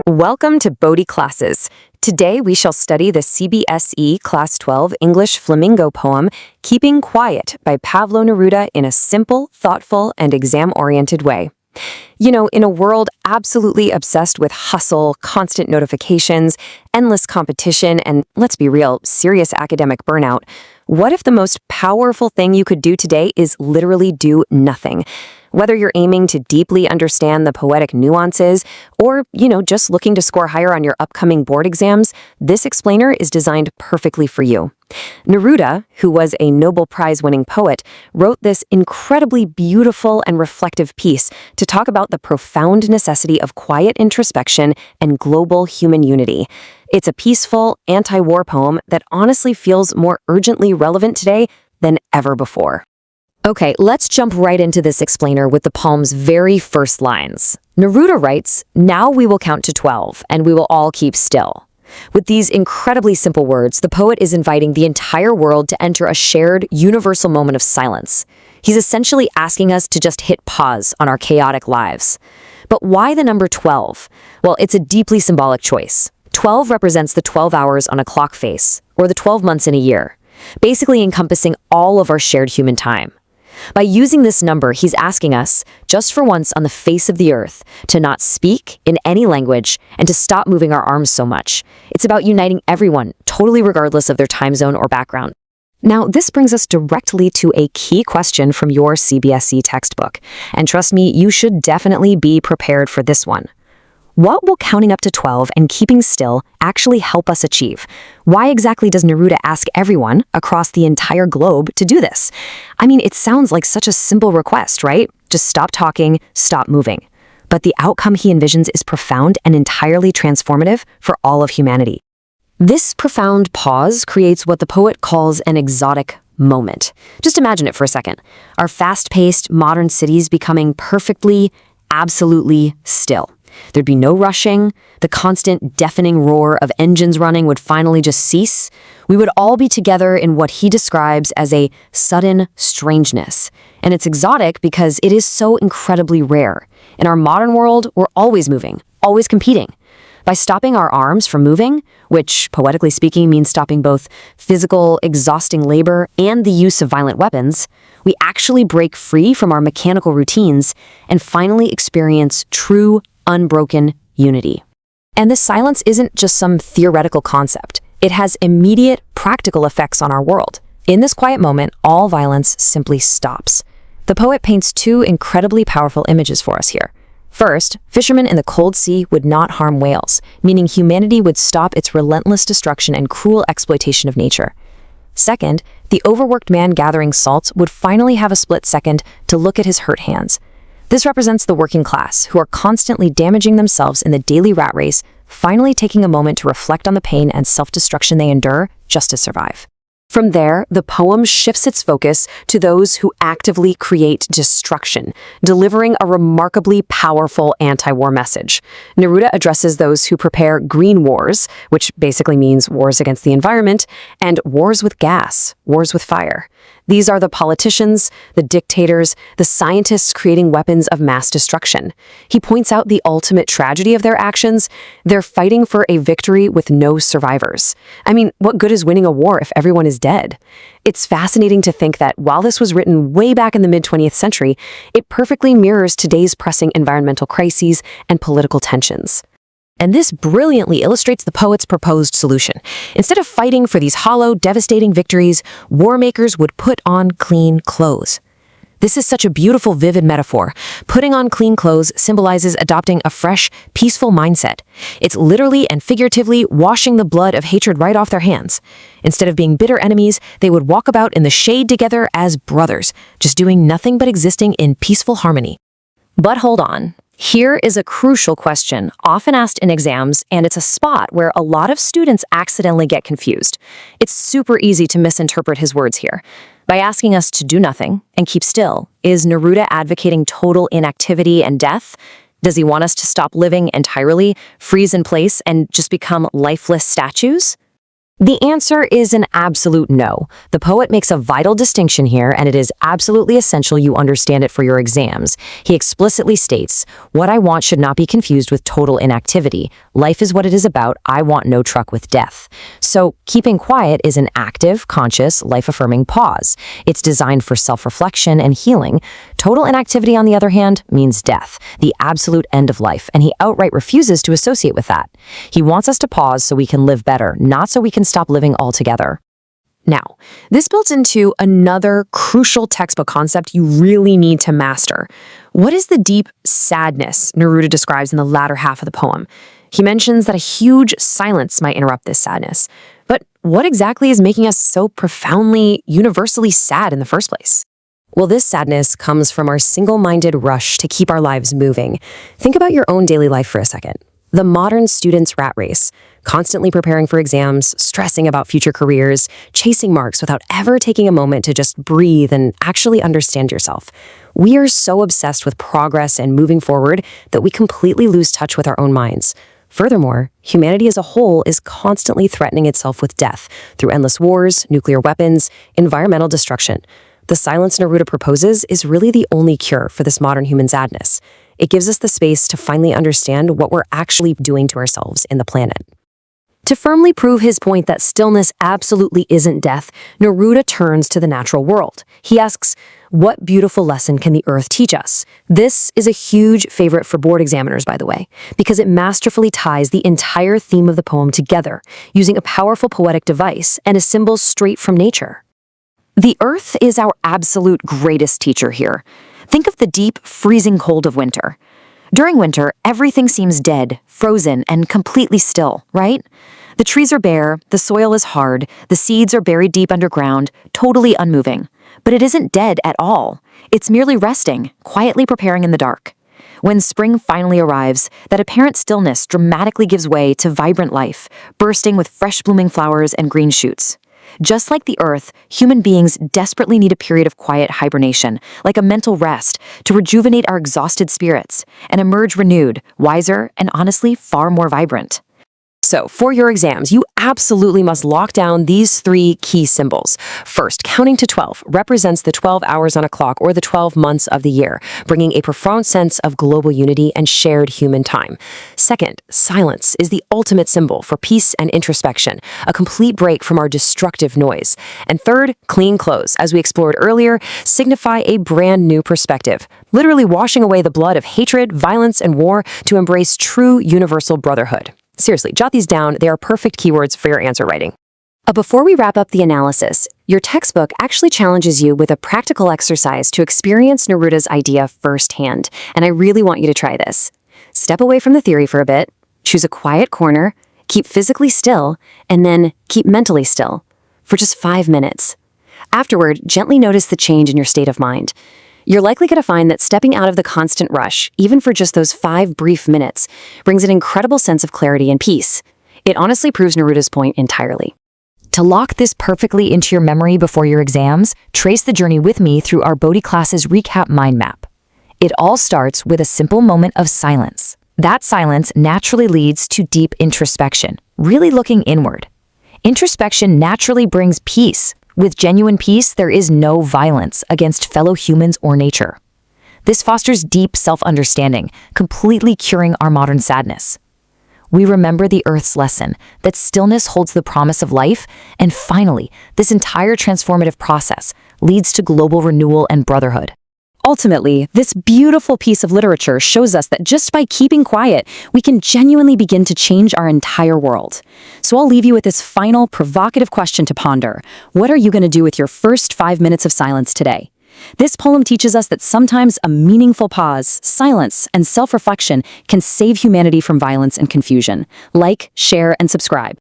Welcome to Bodhi classes. Today we shall study the CBSE Class 12 English Flamingo poem, Keeping Quiet by Pablo Neruda in a simple, thoughtful, and exam-oriented way. You know, in a world absolutely obsessed with hustle, constant notifications, endless competition, and let's be real, serious academic burnout, what if the most powerful thing you could do today is literally do nothing? Whether you're aiming to deeply understand the poetic nuances or, just looking to score higher on your upcoming board exams, this explainer is designed perfectly for you. Neruda, who was a Nobel Prize-winning poet, wrote this incredibly beautiful and reflective piece to talk about the profound necessity of quiet introspection and global human unity. It's a peaceful, anti-war poem that honestly feels more urgently relevant today than ever before. Okay, let's jump right into this explainer with the poem's very first lines. Neruda writes, "Now we will count to 12, and we will all keep still." With these incredibly simple words, the poet is inviting the entire world to enter a shared, universal moment of silence. He's essentially asking us to just hit pause on our chaotic lives. But why the number 12? Well, it's a deeply symbolic choice. 12 represents the 12 hours on a clock face, or the 12 months in a year, basically encompassing all of our shared human time. By using this number, he's asking us, just for once on the face of the earth, to not speak in any language and to stop moving our arms so much. It's about uniting everyone, totally regardless of their time zone or background. Now, this brings us directly to a key question from your CBSE textbook. And trust me, you should definitely be prepared for this one. What will counting up to 12 and keeping still actually help us achieve? Why exactly does Neruda ask everyone across the entire globe to do this? I mean, it sounds like such a simple request, right? Just stop talking, stop moving. But the outcome he envisions is profound and entirely transformative for all of humanity. This profound pause creates what the poet calls an exotic moment. Just imagine it for a second. Our fast-paced modern cities becoming perfectly, absolutely still. There'd be no rushing. The constant deafening roar of engines running would finally just cease. We would all be together in what he describes as a sudden strangeness. And it's exotic because it is so incredibly rare. In our modern world, we're always moving, always competing. By stopping our arms from moving, which poetically speaking means stopping both physical, exhausting labor and the use of violent weapons, we actually break free from our mechanical routines and finally experience true, unbroken unity. And this silence isn't just some theoretical concept. It has immediate, practical effects on our world. In this quiet moment, all violence simply stops. The poet paints two incredibly powerful images for us here. First, fishermen in the cold sea would not harm whales, meaning humanity would stop its relentless destruction and cruel exploitation of nature. Second, the overworked man gathering salt would finally have a split second to look at his hurt hands. This represents the working class, who are constantly damaging themselves in the daily rat race, finally taking a moment to reflect on the pain and self-destruction they endure just to survive. From there, the poem shifts its focus to those who actively create destruction, delivering a remarkably powerful anti-war message. Neruda addresses those who prepare green wars, which basically means wars against the environment, and wars with gas, wars with fire. These are the politicians, the dictators, the scientists creating weapons of mass destruction. He points out the ultimate tragedy of their actions. They're fighting for a victory with no survivors. I mean, what good is winning a war if everyone is dead? It's fascinating to think that while this was written way back in the mid-20th century, it perfectly mirrors today's pressing environmental crises and political tensions. And this brilliantly illustrates the poet's proposed solution. Instead of fighting for these hollow, devastating victories, war makers would put on clean clothes. This is such a beautiful, vivid metaphor. Putting on clean clothes symbolizes adopting a fresh, peaceful mindset. It's literally and figuratively washing the blood of hatred right off their hands. Instead of being bitter enemies, they would walk about in the shade together as brothers, just doing nothing but existing in peaceful harmony. But hold on. Here is a crucial question, often asked in exams, and it's a spot where a lot of students accidentally get confused. It's super easy to misinterpret his words here. By asking us to do nothing and keep still, is Neruda advocating total inactivity and death? Does he want us to stop living entirely, freeze in place, and just become lifeless statues? The answer is an absolute no. The poet makes a vital distinction here, and it is absolutely essential you understand it for your exams. He explicitly states, "What I want should not be confused with total inactivity. Life is what it is about. I want no truck with death." So, keeping quiet is an active, conscious, life-affirming pause. It's designed for self-reflection and healing. Total inactivity, on the other hand, means death, the absolute end of life, and he outright refuses to associate with that. He wants us to pause so we can live better, not so we can stop living altogether. Now, this builds into another crucial textbook concept you really need to master. What is the deep sadness Neruda describes in the latter half of the poem? He mentions that a huge silence might interrupt this sadness. But what exactly is making us so profoundly, universally sad in the first place? Well, this sadness comes from our single-minded rush to keep our lives moving. Think about your own daily life for a second. The modern student's rat race, constantly preparing for exams, stressing about future careers, chasing marks without ever taking a moment to just breathe and actually understand yourself. We are so obsessed with progress and moving forward that we completely lose touch with our own minds. Furthermore, humanity as a whole is constantly threatening itself with death through endless wars, nuclear weapons, environmental destruction. The silence Neruda proposes is really the only cure for this modern human sadness. It gives us the space to finally understand what we're actually doing to ourselves in the planet. To firmly prove his point that stillness absolutely isn't death, Neruda turns to the natural world. He asks, "What beautiful lesson can the earth teach us?" This is a huge favorite for board examiners, by the way, because it masterfully ties the entire theme of the poem together, using a powerful poetic device and a symbol straight from nature. The earth is our absolute greatest teacher here. Think of the deep, freezing cold of winter. During winter, everything seems dead, frozen, and completely still, right? The trees are bare, the soil is hard, the seeds are buried deep underground, totally unmoving. But it isn't dead at all. It's merely resting, quietly preparing in the dark. When spring finally arrives, that apparent stillness dramatically gives way to vibrant life, bursting with fresh blooming flowers and green shoots. Just like the earth, human beings desperately need a period of quiet hibernation, like a mental rest, to rejuvenate our exhausted spirits and emerge renewed, wiser, and honestly far more vibrant. So, for your exams, you absolutely must lock down these 3 key symbols. First, counting to 12 represents the 12 hours on a clock or the 12 months of the year, bringing a profound sense of global unity and shared human time. Second, silence is the ultimate symbol for peace and introspection, a complete break from our destructive noise. And third, clean clothes, as we explored earlier, signify a brand new perspective, literally washing away the blood of hatred, violence, and war to embrace true universal brotherhood. Seriously, jot these down. They are perfect keywords for your answer writing. Before we wrap up the analysis, your textbook actually challenges you with a practical exercise to experience Neruda's idea firsthand, and I really want you to try this. Step away from the theory for a bit, choose a quiet corner, keep physically still, and then keep mentally still for just 5 minutes. Afterward, gently notice the change in your state of mind. You're likely going to find that stepping out of the constant rush, even for just those 5 brief minutes, brings an incredible sense of clarity and peace. It honestly proves Neruda's point entirely. To lock this perfectly into your memory before your exams, trace the journey with me through our Bodhi class's recap mind map. It all starts with a simple moment of silence. That silence naturally leads to deep introspection, really looking inward. Introspection naturally brings peace. With genuine peace, there is no violence against fellow humans or nature. This fosters deep self-understanding, completely curing our modern sadness. We remember the Earth's lesson, that stillness holds the promise of life, and finally, this entire transformative process leads to global renewal and brotherhood. Ultimately, this beautiful piece of literature shows us that just by keeping quiet, we can genuinely begin to change our entire world. So I'll leave you with this final, provocative question to ponder. What are you going to do with your first 5 minutes of silence today? This poem teaches us that sometimes a meaningful pause, silence, and self-reflection can save humanity from violence and confusion. Like, share, and subscribe.